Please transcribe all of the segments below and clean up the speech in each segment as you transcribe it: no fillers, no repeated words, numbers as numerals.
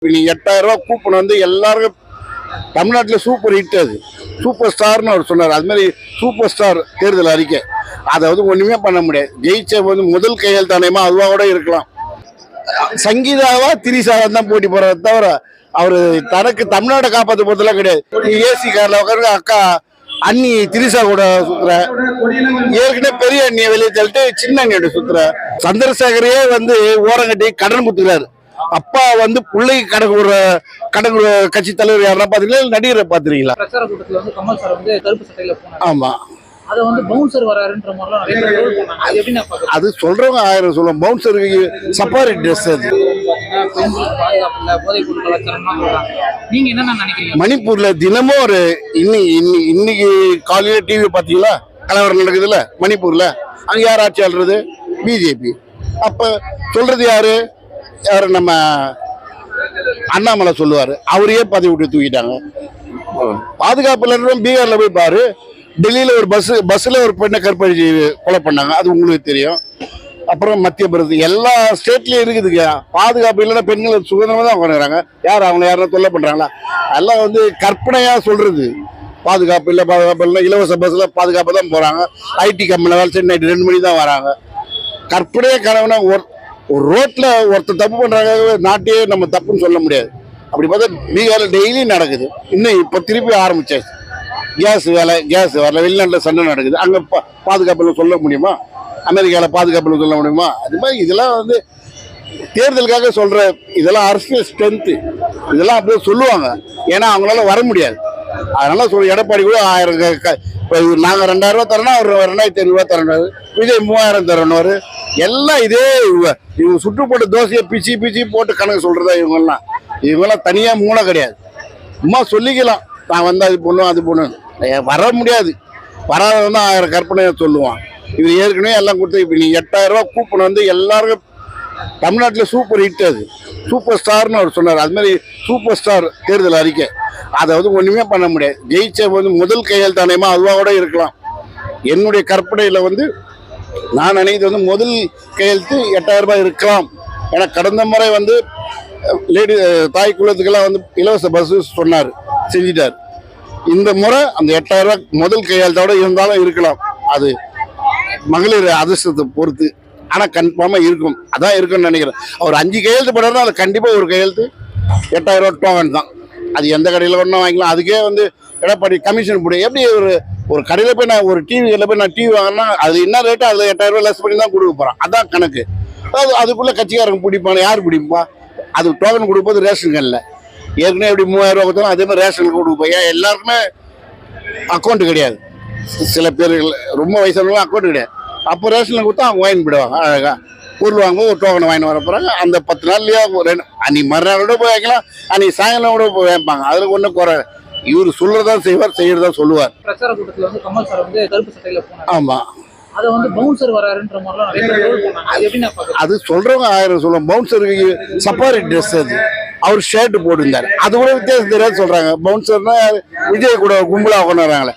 நீ 8000 ரூபாய் கூப்பன் வந்து எல்லாருக்கும் தமிழ்நாட்டில் சூப்பர் ஹிட். அது சூப்பர் ஸ்டார்னு அவர் சொன்னார். அது மாதிரி சூப்பர் ஸ்டார் தேர்தல் அறிக்கை அதை வந்து ஒன்றுமே பண்ண முடியாது. ஜெயிச்ச வந்து முதல் கையெழுத்தானயமா அதுவாக கூட இருக்கலாம். சங்கீதாவா திரிசாவா தான் போட்டி போறதை தவிர அவர் தனக்கு தமிழ்நாட்டை காப்பாற்ற போறதெல்லாம் கிடையாது. ஏசி காரில் உட்காந்து அக்கா அண்ணி திரிசா கூட சுத்துற, ஏற்கனவே பெரிய அண்ணியை வெளியே தள்ளிட்டு சின்ன அண்ணியோட சுத்துற. சந்திரசேகரையே வந்து ஓரங்கட்டி கடன் கொடுத்துக்கிறாரு. அப்பா வந்து பிள்ளைக்கு கடன் கட்சி தலைவர் யாரா பாத்தீங்களா, நடிகரை பாத்துறீங்களா? பிரச்சார கூட்டத்துல வந்து கமல் சார் வந்து கருப்பு சட்டையில போனாரு. ஆமா, அது வந்து பவுன்சர் வராருன்ற மாதிரிலாம் நிறைய பேர் ரோல் பண்ணாங்க. அது எப்படி நான் பாக்குறேன்? அது சொல்றவங்க 1000 சொல்லுவோம். பவுன்சருக்கு சஃபாரி ட்ரெஸ் அது. பாதுகாப்புல போதைப் பொருள் கலாச்சாரம்லாம் சொல்றாங்க. நீங்க என்ன நினைக்கிறீங்க? மணிப்பூர்ல தினமும் ஒரு இன்னைக்கு காலையில டிவி பாத்தீங்களா கலவரம் நடக்குதுல்ல மணிப்பூர்ல. அங்க யார் ஆட்சி ஆள்றது? பிஜேபி. அப்ப சொல்றது யாரு? நம்ம அண்ணாமலை சொல்லுவாரு. அவரையே பதவி விட்டு தூக்கிட்டாங்க. பாதுகாப்புல பீகார்ல போய் பாரு, டெல்லியில ஒரு பஸ்ல ஒரு பெண்ணை கற்பழிச்சு கொலை பண்ணாங்க. அது உங்களுக்கு தெரியும். அப்புறம் மத்திய பிரதேசம் எல்லா ஸ்டேட்லயும் இருக்குதுங்க. பாதுகாப்பு இல்லைன்னா பெண்கள் சுதந்திரமா தான் உட்காந்துறாங்க. யார் அவங்க யாரும் தொல்லை பண்றாங்களா? அதெல்லாம் வந்து கற்பனையா சொல்றது. பாதுகாப்பு இல்லை, பாதுகாப்பு இல்லை, இலவச பஸ்ல பாதுகாப்பு தான் போறாங்க. ஐடி கம்பெனில வேலை செய்ய நைட்டு 2 மணி தான் வராங்க. கற்பனையே கனவுனா ஒரு ரோட்ல ஒருத்தர் தப்பு பண்றாங்க, நாட்டையே நம்ம தப்புன்னு சொல்ல முடியாது. அப்படி பார்த்தா பீகார்ல டெய்லி நடக்குது. இன்னும் இப்ப திருப்பி ஆரம்பிச்சாச்சு. கேஸ் வரல, வெளிநாட்டுல சண்டை நடக்குது. அங்க பாதுகாப்புல சொல்ல முடியுமா? அமெரிக்கால பாதுகாப்புல சொல்ல முடியுமா? அது மாதிரி இதெல்லாம் வந்து தேர்தலுக்காக சொல்ற, இதெல்லாம் அரசியல் ஸ்ட்ரென்த். இதெல்லாம் அப்படியே சொல்லுவாங்க. ஏன்னா அவங்களால வர முடியாது. அதனால எடப்பாடி கூட 1000 நாங்க 2000 ரூபாய் தரோம்னா அவர் 2500 ரூபாய் தரணும். விஜய் 3000 தரணும். எல்லாம் இதே இவங்க சுட்டு போட்டு தோசையை பிச்சு போட்டு கணக்கு சொல்றதா இவங்கெல்லாம் தனியா மூளை கிடையாது. சும்மா சொல்லிக்கலாம், நான் வந்து அது பொண்ணும் அது பொண்ணு வர முடியாது. வராதவன் தான் 1000 கற்பனையை சொல்லுவான். இவர் ஏற்கனவே எல்லாம் கொடுத்து இப்ப நீ 8000 ரூபாய் கூப்பன் வந்து எல்லாருக்கும் தமிழ்நாட்டில் சூப்பர் ஹிட். அது சூப்பர் ஸ்டார்னு அவர் சொன்னார். அது மாதிரி சூப்பர் ஸ்டார் தேர்தல் அறிக்கை அதை வந்து ஒண்ணுமே பண்ண முடியாது. ஜெயிச்ச வந்து முதல் கையெழுத்தானயமா அதுவாக கூட இருக்கலாம். என்னுடைய கற்பனையில வந்து நான் நினைக்கிறது வந்து முதல் கையெழுத்து 8000 ரூபாய் இருக்கலாம். ஏன்னா கடந்த முறை வந்து தாய் குலத்துக்கெல்லாம் வந்து இலவச பஸ் சொன்னார், செஞ்சிட்டார். இந்த முறை அந்த 8000 ரூபாய் முதல் கையெழுத்தோட இருந்தாலும் இருக்கலாம். அது மகளிர் அதிர்ஷ்டத்தை பொறுத்து. ஆனா கன்ஃபார்மா இருக்கும். அதான் இருக்குன்னு நினைக்கிறேன். அவர் 5 கையெழுத்து போடுறா அது கண்டிப்பா ஒரு கையெழுத்து 8000 ரூபாய் டோக்கன் தான். அது எந்த கடையில் ஒன்றும் வாங்கிக்கலாம். அதுக்கே வந்து எடப்பாடி கமிஷன் போடு. எப்படி ஒரு கடையில் போய் நான் ஒரு டிவியில் போய் நான் டிவி வாங்கினா அது என்ன ரேட்டு, அதில் 8000 ரூபாய் லெஸ் பண்ணி தான் கொடுக்க போகிறான். அதான் கணக்கு. அதுக்குள்ளே கட்சிக்காரங்க பிடிப்பாங்க. யார் பிடிப்பா? அது டோக்கன் கொடுப்பது ரேஷன்களில். ஏற்கனவே எப்படி 3000 ரூபா கொடுத்தாலும் அதே மாதிரி ரேஷனுக்கு கொடுப்போம். ஏன் எல்லாருக்குமே அக்கௌண்ட் கிடையாது. சில பேர்கள் ரொம்ப வயசானவங்களும் அக்கௌண்ட் கிடையாது. அப்போ ரேஷனில் கொடுத்தா அவங்க வாங்கி போயிடுவாங்க. அழகாக பொருள் வாங்கும்போது ஒரு டோக்கனை வாங்கி வர போகிறாங்க. அந்த 10 நாள்லயே அன்னைக்கு மறுநாள் கூட போய் வைக்கலாம், அன்னைக்கு சாயங்காலம் கூட போய் வைப்பாங்க. அதில் ஒன்றும் குறை. இவர் சொல்றதான் செய்வார், செய்யறதா சொல்லுவார். பிரச்சார கூட்டத்துல வந்து கமல் சார் வந்து கருப்பு சட்டையில போனாரு. ஆமா, அது வந்து பவுன்சர் வராருன்ற மாதிரிலாம் நிறைய பேர் ரோல் பண்ணாங்க. அது எப்படி நான் பாக்குறேன்? அது சொல்றவங்க 1000 சொல்லுவோம். பவுன்சருக்கு சஃபாரி ட்ரெஸ் அது. அவர் ஷர்ட் போட்டிருந்தாரு. அது கூட வித்தியாசம் தெரியாது சொல்றாங்க. பவுன்சர்னா விஜய் கூட கும்பலா கொண்டு வராங்களே,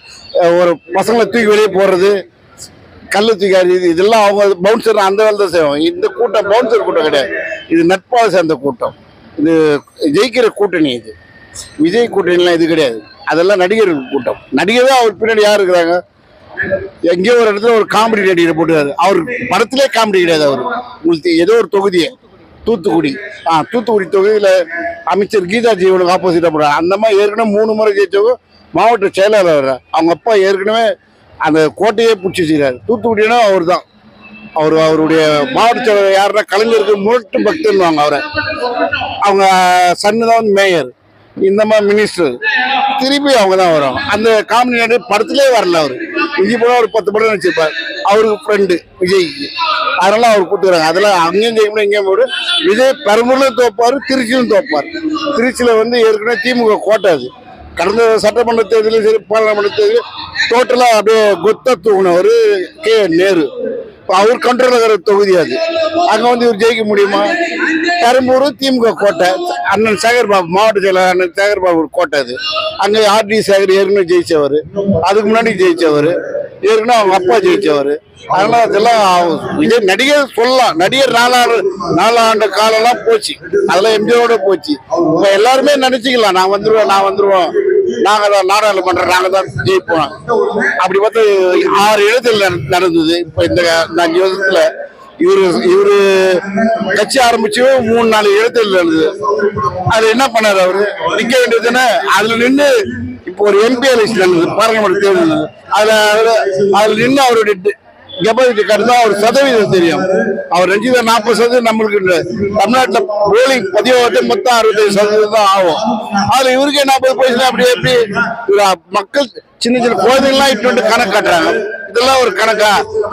ஒரு பசங்களை தூக்கி வெளியே போடுறது, கல்லு தூக்கி இதெல்லாம் அவங்க பவுன்சர் அந்த வேலை தான் செய்வாங்க. இந்த கூட்டம் பவுன்சர் கூட்டம் கிடையாது. இது நட்பாக சேர்ந்த கூட்டம். இது ஜெயிக்கிற கூட்டணி. இது விஜய் கூட்டணிலாம் இது கிடையாது. அதெல்லாம் நடிகர்கள் கூட்டம். நடிகர் அவர் பின்னாடி யார் இருக்கிறாங்க? எங்கேயோ ஒரு இடத்துல ஒரு காமெடி நடிகரை போட்டுருக்காரு. அவர் படத்திலே காமெடி கிடையாது. அவர் உங்களுக்கு ஏதோ ஒரு தொகுதியை தூத்துக்குடி தொகுதியில அமைச்சர் கீதா ஜீவனுக்கு ஆப்போசிட்டா போடுறாங்க. அந்த மாதிரி ஏற்கனவே 3 முறை ஜெயிச்சவங்க மாவட்ட செயலாளர். அவங்க அப்பா ஏற்கனவே அந்த கோட்டையே பிடிச்சி வச்சுக்கிறாரு. தூத்துக்குடினா அவர் தான். அவருடைய மாவட்ட செயலர் யாருன்னா கலைஞருக்கு முரட்டு பக்தன்னுவாங்க. அவரை அவங்க சன்னு தான் வந்து மேயர், இந்த மாதிரி மினிஸ்டர், திருப்பி அவங்க தான் வரும். அந்த காமெடி படத்திலே வரல. அவர் விஜய் போல ஒரு 10 படம் வச்சிருப்பார். அவருக்கு ஃப்ரெண்டு விஜய்க்கு. அதனால அவர் கூட்டுக்கிறாங்க. அதெல்லாம் அங்கேயும் செய்யணும், இங்கேயும் போடும். விஜய் பெரம்பூர்லையும் தோப்பாரு, திருச்சியிலும் தோப்பார். திருச்சியில வந்து ஏற்கனவே திமுக கோட்டை. அது கடந்த சட்டமன்ற தேர்தலும் சரி, பாராளுமன்ற தேர்தலும் டோட்டலா அப்படியே கொத்த தூங்கினவர் கே நேரு. அவர் கண்ட்ரோல் இருக்கிற தொகுதி அது. அங்க வந்து இவர் ஜெயிக்க முடியுமா? பெரம்பூர் திமுக கோட்டை. அண்ணன் சேகர்பாபு மாவட்ட செயலர் அண்ணன் சேகர்பாபு கோட்டை அது. அங்க ஆர்டி சேகர் ஏற்கனவே ஜெயிச்சவர், அதுக்கு முன்னாடி ஜெயிச்சவர். ஏற்கனவே அவங்க அப்பா ஜெயிச்சவர். அதனால அதெல்லாம் விஜய் நடிகர் சொல்லலாம். நடிகர் 4 ஆண்டு காலம்லாம் போச்சு, அதெல்லாம் எம்ஜிஆரோட போச்சு. இப்போ எல்லாருமே நினைச்சுக்கலாம், நான் வந்துருவோம், நாங்க தான் நாடாளுமன்றம், நாங்க தான் ஜெயிப்போம். அப்படி பார்த்து 6 இடத்துல நடந்தது. இப்ப இந்த 5 வருஷத்துல இவரு கட்சி ஆரம்பிச்சு 3-4 இடத்துல இருந்தது. அது என்ன பண்ணாரு அவரு? நிக்க வேண்டியதுன்னு அதுல நின்று இப்போ ஒரு எம்பி எலெக்ஷன் நடந்தது, பாராளுமன்ற தேர்தல். அதுல நின்று அவருடைய கெபாசிட்டி கார்டு தான் அவர் சதவீதம் தெரியும். அவர் ரஞ்சிதா 40% நம்மளுக்கு தமிழ்நாட்டில் போலிங் பதிவாட்டு மொத்தம் 65% தான் ஆகும். அதுல இவருக்கு 40 போயிடுச்சுன்னா அப்படி எப்படி மக்கள் சின்ன குழந்தைங்களாம் இட்டு கணக்கு காட்டுறாங்க. இதெல்லாம் ஒரு கணக்கா?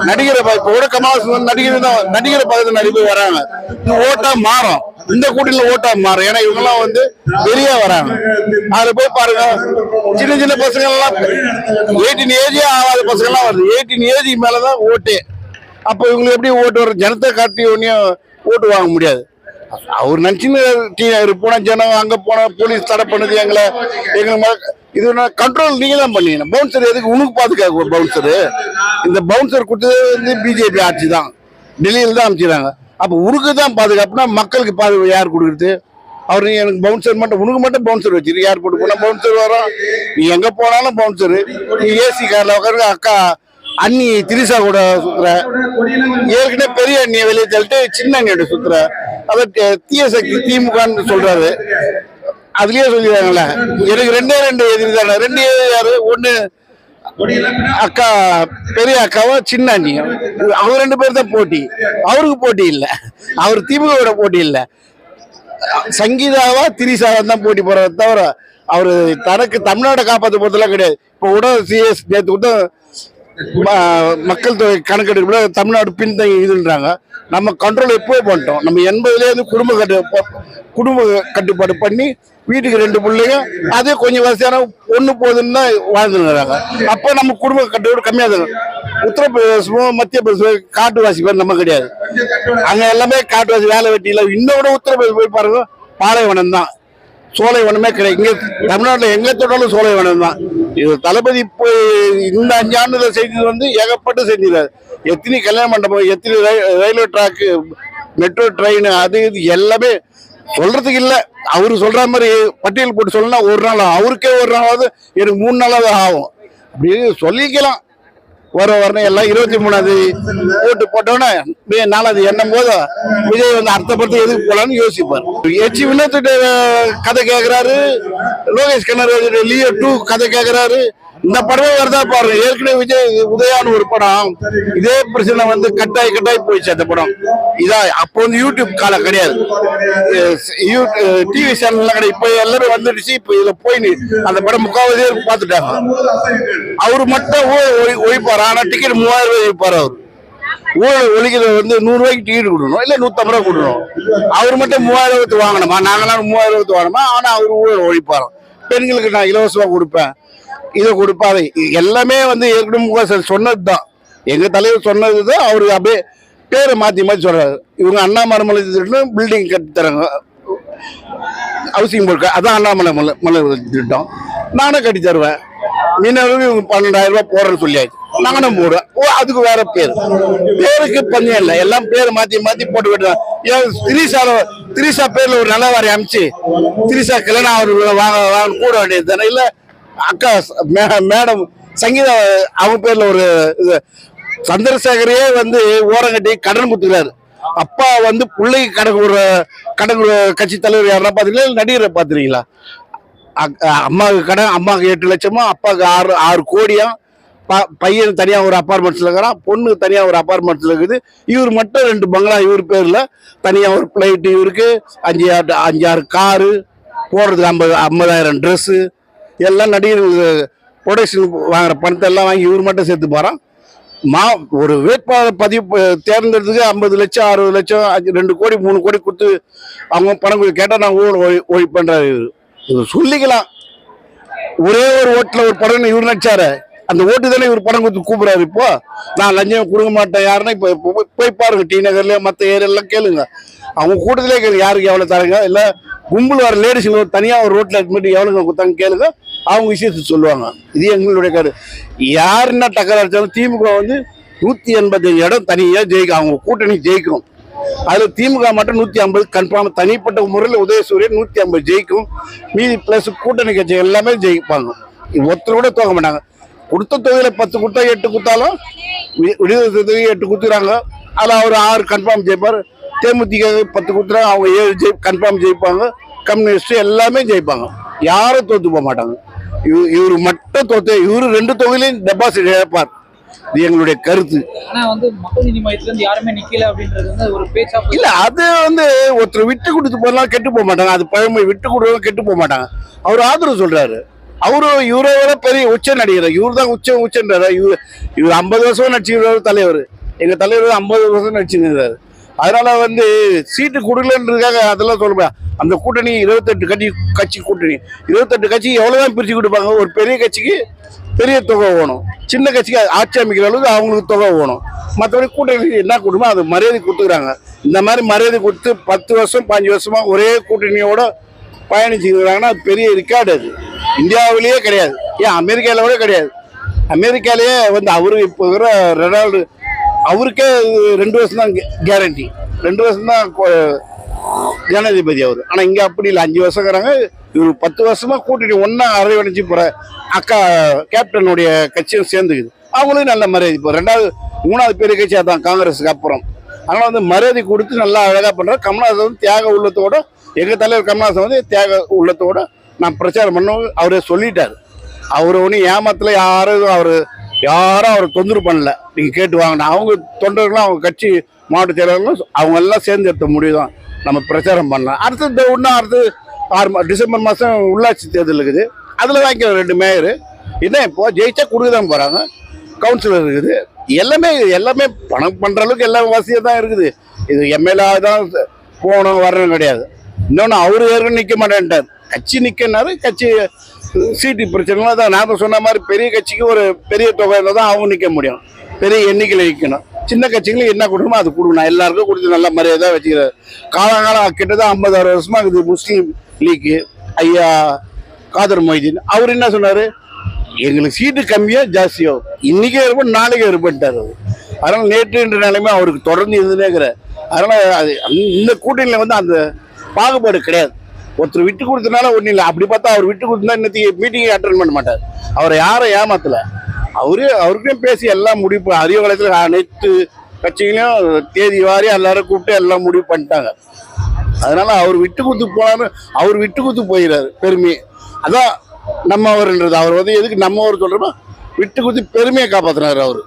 நடிகரை இப்ப கூட கமலஹாசன் நடிகரை பார்த்து நடிப்பு வராங்க. இது ஓட்டா மாறும், இந்த கூட்டணியில ஓட்டா மாறும். ஏன்னா இவங்க எல்லாம் வெளியே வராங்க. அதுல போய் பாருங்க, சின்ன பசங்க எல்லாம் 18 ஏஜே ஆகாத பசங்க எல்லாம் வருது. 18 ஏஜ் மேலதான் ஓட்டு. அப்ப இவங்களுக்கு எப்படி ஓட்டு வரும்? ஜனத்தை காட்டி ஒன்னும் ஓட்டு வாங்க முடியாது. அவர் நினைச்சுன்னு போனா ஜனம், அங்க போனா போலீஸ் தடை பண்ணுது எங்களை. இது கண்ட்ரோல் நீங்க தான் பண்ணீங்க. பவுன்சர் எதுக்கு உனக்கு பாதுகாக்க? பவுன்சரு இந்த பவுன்சர் கொடுத்தது பிஜேபி ஆட்சி தான், டெல்லியில தான் அமைச்சிருக்காங்க. அப்ப உனக்கு தான் பாதுகாப்புனா மக்களுக்கு பாதுகாப்பு யார் கொடுக்குறது? அவரு எனக்கு பவுன்சர் மட்டும், உனக்கு மட்டும் பவுன்சர் வச்சிரு, யார் போட்டு போனா பவுன்சர் வரும்? நீ எங்க போனாலும் பவுன்சரு. நீ ஏசி கார்ல உட்காந்து அக்கா அண்ணி திரிசா கூட சுத்துற, ஏற்கனவே பெரிய அண்ணியை வெளியே தள்ளிட்டு சின்ன அண்ணியோட சுத்துற. அதை தீய சக்தி திமுகன்னு சொல்றாரு. அதுலயே சொல்லிடுறாங்கல்ல, எனக்கு 2 எதிரி தானே. 2 யாரு? ஒண்ணு அக்கா, பெரிய அக்காவும் சின்ன அண்ணியும். அவங்க 2 பேர் தான் போட்டி. அவருக்கு போட்டி இல்லை, அவர் திமுக போட்டி இல்லை. சங்கீதாவா திரிசாவா தான் போட்டி போறத தவிர அவரு தனக்கு தமிழ்நாட்டை காப்பாற்ற போறதெல்லாம் கிடையாது. இப்போ கூட சிஎஸ் நேற்று கூட மக்கள் தொகை கணக்கெடுப்பு தமிழ்நாடு பின்தங்கி இதுன்றாங்க. நம்ம கண்ட்ரோல் எப்போ பண்ணிட்டோம். நம்ம 80லேருந்து குடும்ப கட்டுப்பாடு பண்ணி வீட்டுக்கு 2 பிள்ளைங்க, அதே கொஞ்சம் வசதியான ஒண்ணு போதுன்னு தான் வாழ்ந்துருக்காங்க. அப்போ நம்ம குடும்ப கட்டுப்பாடு கம்மியாக இருக்கும். உத்தரப்பிரதேசமோ மத்திய பிரதேசம் காட்டுவாசி பேர் நம்ம கிடையாது. அங்க எல்லாமே காட்டுவாசி, வேலை வெட்டி இல்லை. இன்னும் கூட உத்தரப்பிரதேசம் போய் பாருங்க, பாலைவனம் தான், சோலைவனமே கிடையாது. இங்க தமிழ்நாட்டில் எங்க தொட்டாலும் சோலைவனம் தான். இது தளபதி போய் இந்த 5 ஆண்டுல செஞ்சது ஏகப்பட்டு செஞ்சிருக்காரு. எத்தனை கல்யாண மண்டபம், எத்தனை ரயில்வே ட்ராக்கு, மெட்ரோ ட்ரெயின், அது இது எல்லாமே சொல்றதுக்கு இல்லை. அவரு சொல்ற மாதிரி பட்டியல் போட்டு சொல்லணும்னா ஒரு நாள், அவருக்கே ஒரு நாளாவது, எனக்கு 3 நாளாவது ஆகும். அப்படி சொல்லிக்கலாம். வரணும் எல்லாம் 23ஆம் தேதி ஓட்டு போட்டோன்னே 4ஆம் தேதி எண்ணும் போது விஜய் அர்த்தப்படுத்த எதுக்கு போலான்னு யோசிப்பார். எச்சி வினோத்திட்ட கதை கேட்கிறாரு, லோகேஷ் கனகராஜ் லியோ 2 கதை கேட்கிறாரு. இந்த படமே வருதா பாருங்க. ஏற்கனவே விஜய் உதயான்னு ஒரு படம் இதே பிரச்சனை கட்டாய் போயிடுச்சு. அந்த படம் இதா அப்போ யூடியூப் காலம் கிடையாது, டிவி சேனல்லாம் கிடையாது. இப்ப எல்லாரும் வந்துடுச்சு. இப்ப இதுல போய் அந்த படம் முக்காவது பார்த்துட்டாங்க. அவரு மட்டும் ஒழிப்பாரு. ஆனா டிக்கெட் 3000 ரூபாய் ஒழிப்பாரு. அவரு ஊழல் ஒழிக்கிறது 100 ரூபாய்க்கு டிக்கெட் கொடுக்கணும், இல்ல 150 ரூபாய் கொடுக்கணும். அவர் மட்டும் 3000 வாங்கணுமா? நாங்களாம் 3000 வாங்கணுமா? ஆனா அவர் ஊழல் ஒழிப்பாரு. பெண்களுக்கு நான் இலவசமா கொடுப்பேன், இதை கொடுப்பாரு. எல்லாமே ஏற்கனவே சொன்னதுதான், எங்க தலைவர் சொன்னதுதான். அவரு அப்படியே பேரை மாத்தி சொல்றாரு. இவங்க அண்ணாமலை பில்டிங் கட்டி தராங்க, ஹவுசிங் போர்டு, அதான் அண்ணாமலை திட்டம். நானும் கட்டி தருவேன். மீனவர்களுக்கு இவங்க 12,000 ரூபாய் போடுறேன்னு சொல்லியாச்சு. நானும் போடுவேன். அதுக்கு வேற பேருக்கு பஞ்சம் இல்லை. எல்லாம் பேரை மாத்தி போட்டு விட்டுறாங்க. ஏன் திரிசா பேர்ல ஒரு நல்லவாரி அமைச்சு திரிசா கல்யாணம் அவர்கள் வாங்க கூட வேண்டியது தானே? இல்ல அக்கா மேடம் சங்கீதா அவங்க பேர்ல ஒரு சந்திரசேகரையே ஓரங்கட்டி கடன் கொடுத்துக்கிறாரு. அப்பா பிள்ளைக்கு கடன் கட்சி தலைவர் யாரா பாத்தீங்களா? நடிகரை பாத்துறீங்களா? அம்மாவுக்கு கடன், அம்மாவுக்கு 8 லட்சமா, அப்பாவுக்கு 6 கோடியா. பையன் தனியா ஒரு அப்பார்ட்மெண்ட்ஸ்ல இருக்கிறான், பொண்ணு தனியா ஒரு அப்பார்ட்மெண்ட்ஸ்ல இருக்குது. இவர் மட்டும் 2 பங்களா இவர் பேர்ல, தனியா ஒரு பிளைட், இவருக்கு 5-6 காரு, போடுறதுக்கு 50,000 ட்ரெஸ், எல்லாம் நடிகர்கள் ப்ரொடக்ஷன் வாங்குற பணத்தை எல்லாம் வாங்கி இவர் மட்டும் சேர்த்து போறான். ஒரு வேட்பாளர் பதிவு தேர்ந்தெடுத்துக்கு 50 லட்சம் 60 லட்சம் 2 கோடி 3 கோடி கொடுத்து அவங்க பணம் கேட்டா நான் ஊழல் பண்றாரு. இது சொல்லிக்கலாம். ஒரே ஒரு ஓட்டுல ஒரு படம் இவர் நடிச்சாரு, அந்த ஓட்டு தானே இவர் படம் கொடுத்து கூப்பிடுறாரு. இப்போ நான் லஞ்சம் கொடுக்க மாட்டேன் யாருன்னா இப்ப போய் பாருங்க, டி நகர்ல மற்ற ஏரியா எல்லாம் கேளுங்க. அவங்க கூட்டத்திலே கேளுங்க யாருக்கு எவ்வளவு தராங்க. இல்ல கும்பல் வர லேடிஸுங்க தனியாக ஒரு ரோட்டில் இருந்துட்டு எவ்வளோங்க கொடுத்தாங்க கேளுங்க, அவங்க விஷயத்தை சொல்லுவாங்க. இது எங்களுடைய யார் என்ன டக்கர் அடித்தாலும் திமுக வந்து 185 இடம் தனியாக ஜெயிக்கும், அவங்க கூட்டணி ஜெயிக்கும். அதில் திமுக மட்டும் 150 கன்ஃபார்ம். தனிப்பட்ட முறையில் உதயசூரியன் 150 ஜெயிக்கும். மீதி ப்ளஸ் கூட்டணி கட்சி எல்லாமே ஜெயிப்பாங்க. ஒருத்தர் கூட தோக்க மாட்டாங்க. கொடுத்த தொகையில் 10 கொடுத்தா 8 கொடுத்தாலும் விடுதலை தொகை 8 கொடுத்துறாங்க. அதில் அவர் 6 கன்ஃபார்ம் ஜெயிப்பார். தேமுதிக 10 கொடுத்துறாங்க, அவங்க 7 கன்ஃபார்ம் ஜெயிப்பாங்க. கம்யூனிஸ்ட் எல்லாமே ஜெயிப்பாங்க, யாரும் தோத்து போக மாட்டாங்க. இவரு மட்டும் தோத்து, இவரு 2 தொகையிலையும் டெபாசிட் இழப்பார். இது எங்களுடைய கருத்து. ஆனா வந்து மக்கள் நீதி மையத்துல இருந்து யாருமே நிக்கல அப்படின்றது வந்து ஒரு பேச்சா இல்ல, அது வந்து ஒருத்தர் விட்டு கொடுத்து போனாலும் கெட்டு போக மாட்டாங்க. அது பழமை, விட்டு கொடுத்தாலும் கெட்டு போக மாட்டாங்க. அவர் ஆதரவு சொல்றாரு. அவரு இவரை விட பெரிய உச்ச நடிகர். இவர் தான் உச்சன்றாரு. இவர் 50 வருஷம் நடிச்சுக்கிறாரு தலைவர். எங்க தலைவர் 50 வருஷம் நடிச்சுக்கிறாரு. அதனால வந்து சீட்டு கொடுக்கலன்றதுக்காக அதெல்லாம் சொல்லுவேன். அந்த கூட்டணி 28 கட்சி கூட்டணி, 28 கட்சி எவ்வளவுதான் பிரிச்சு கொடுப்பாங்க. ஒரு பெரிய கட்சிக்கு பெரிய தொகை வேணும், சின்ன கட்சிக்கு ஆட்சி அமைக்கிற அளவுக்கு அவங்களுக்கு தொகை வேணும். மற்றபடி கூட்டணி என்ன கொடுமோ அது மரியாதை கொடுத்துக்கிறாங்க. இந்த மாதிரி மரியாதை கொடுத்து 10 வருஷம் 5 வருஷமா ஒரே கூட்டணியோட பயணிச்சுக்கிறாங்கன்னா அது பெரிய ரெக்கார்டு. அது இந்தியாவிலேயே கிடையாது, ஏன் அமெரிக்காவில் கூட கிடையாது. அமெரிக்காலேயே வந்து அவரு இப்போ இருக்கிற ரெனால்டு அவருக்கே 2 வருஷம் தான் கேரண்டி, 2 வருஷம் தான் ஜனாதிபதி அவர். ஆனால் இங்கே அப்படி இல்லை, 5 வருஷங்கிறாங்க. இவர் 10 வருஷமா கூட்டணி ஒன்றா அரவணைச்சு போகிற அக்கா கேப்டனுடைய கட்சியும் சேர்ந்துக்குது. அவங்களும் நல்ல மரியாதை. இப்போ 3வது பெரிய கட்சி அதான் காங்கிரஸுக்கு அப்புறம். அதனால் வந்து மரியாதை கொடுத்து நல்லா அழகாக பண்ணுறாரு. கமல்ஹாசன் வந்து தியாக உள்ளத்தோட, எங்கள் தலைவர் கமல்ஹாசன் வந்து தியாக உள்ளத்தோட நான் பிரச்சாரம் பண்ண அவரே சொல்லிட்டார். அவர் ஒன்றும் ஏமாத்தில் யாரும் அவரை தொந்தரவு பண்ணல. நீங்கள் கேட்டு வாங்கினா அவங்க தொண்டர்களும் அவங்க கட்சி மாவட்ட செயலாளர்களும் அவங்க எல்லாம் சேர்ந்து எடுத்த முடிவு தான் நம்ம பிரச்சாரம் பண்ணலாம். அடுத்து 6 டிசம்பர் மாதம் உள்ளாட்சி தேர்தல் இருக்குது. அதில் வாங்கிக்க 2 மேயர் என்ன இப்போ ஜெயிச்சா கொடுக்க தான் போகிறாங்க. கவுன்சிலர் இருக்குது. எல்லாமே பணம் பண்ணுற அளவுக்கு எல்லா வசதியாக தான் இருக்குது. இது எம்எல்ஏ தான் போகணும் வரணும் கிடையாது. இன்னொன்று அவரு ஏற்கனவே நிற்க மாட்டேன்ட்டார். கட்சி நிற்கனாரு, கட்சி சீட்டு பிரச்சனை தான். நான் சொன்ன மாதிரி பெரிய கட்சிக்கு ஒரு பெரிய தொகை இருந்தால் தான் அவங்க நிற்க முடியும், பெரிய எண்ணிக்கையில் நிற்கணும். சின்ன கட்சிகளும் என்ன கொடுக்கணுமோ அது கொடுக்கணும். எல்லாருக்கும் கொடுத்து நல்ல மரியாதை வச்சுக்கிறாரு. காலங்காலம் கிட்டத்தட்ட 50-60 வருஷமா இருக்குது முஸ்லீம் லீக்கு ஐயா காதர் மொய்தீன். அவர் என்ன சொன்னார், எங்களுக்கு சீட்டு கம்மியோ ஜாஸ்தியோ இன்னைக்கே இருப்போம் நாளைக்கே இருப்பேன்ட்டார். அதனால் நேற்று என்ற நிலைமை அவருக்கு தொடர்ந்து இருந்துனேங்கிற. அதனால் அது இந்த கூட்டணியில் வந்து அந்த பாகுபாடு கிடையாது. ஒருத்தர் விட்டு கொடுத்தனால ஒன்றும் இல்லை. அப்படி பார்த்தா அவர் விட்டு கொடுத்தா இன்னைக்கு மீட்டிங்கை அட்டன் பண்ண மாட்டார். அவரை யாரும் ஏமாத்தலை. அவருக்கும் பேசி எல்லாம் முடிவு அதிக காலத்தில் அனைத்து கட்சிகளையும் தேதி வாரி எல்லாரும் கூப்பிட்டு எல்லாம் முடிவு பண்ணிட்டாங்க. அதனால அவர் விட்டு கொடுத்து போனாலும் அவர் விட்டு கொடுத்து போயிடாரு பெருமையை. அதான் நம்ம அவர்ன்றது. அவர் வந்து எதுக்கு நம்ம அவர் சொல்கிறோமோ விட்டு கொடுத்து பெருமையை காப்பாற்றினார் அவர்.